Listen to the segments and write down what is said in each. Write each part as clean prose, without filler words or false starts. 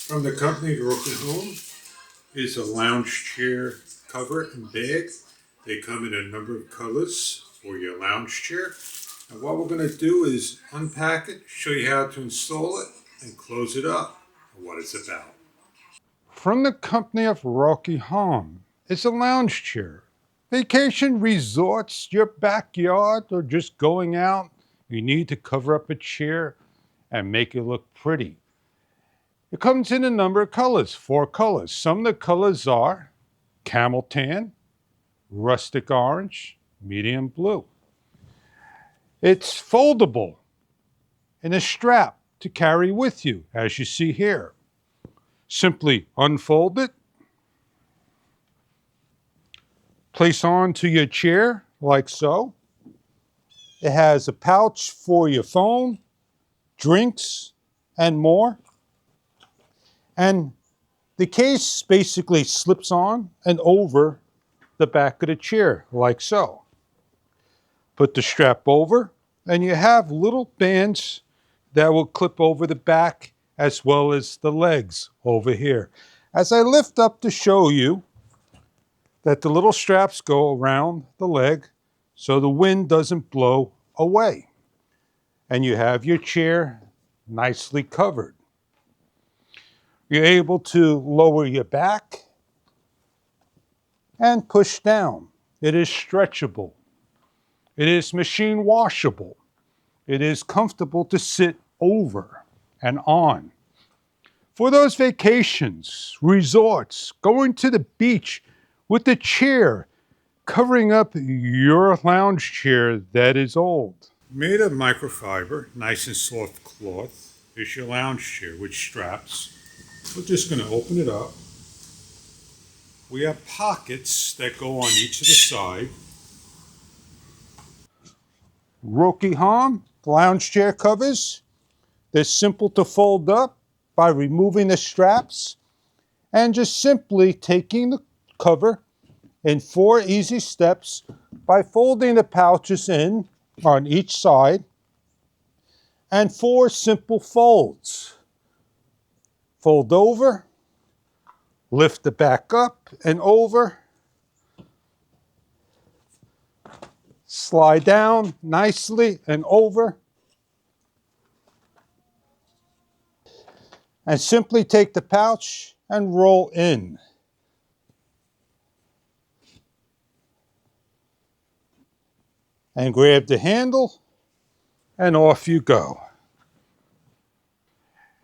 From the company Broken Home is a lounge chair cover and bag. They come in a number of colors for your lounge chair. And what we're going to do is unpack it, show you how to install it, and close it up and what it's about. From the company of Rocky Home is a lounge chair. Vacation resorts, your backyard, or just going out, you need to cover up a chair and make it look pretty. It comes in a number of colors, 4 colors. Some of the colors are camel tan, rustic orange, medium blue. It's foldable and a strap to carry with you, as you see here. Simply unfold it, place onto your chair like so. It has a pouch for your phone, drinks, and more. And the case basically slips on and over the back of the chair, like so. Put the strap over, and you have little bands that will clip over the back as well as the legs over here. As I lift up to show you that the little straps go around the leg so the wind doesn't blow away. And you have your chair nicely covered. You're able to lower your back and push down. It is stretchable. It is machine washable. It is comfortable to sit over and on. For those vacations, resorts, going to the beach with the chair covering up your lounge chair that is old. Made of microfiber, nice and soft cloth, is your lounge chair with straps. We're just going to open it up. We have pockets that go on each of the side. Rocky Home lounge chair covers. They're simple to fold up by removing the straps and just simply taking the cover in 4 easy steps by folding the pouches in on each side and 4 simple folds. Fold over, lift the back up and over, slide down nicely and over, and simply take the pouch and roll in. And grab the handle and off you go.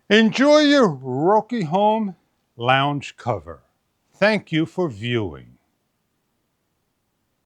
Enjoy your Rocky Home lounge cover. Thank you for viewing.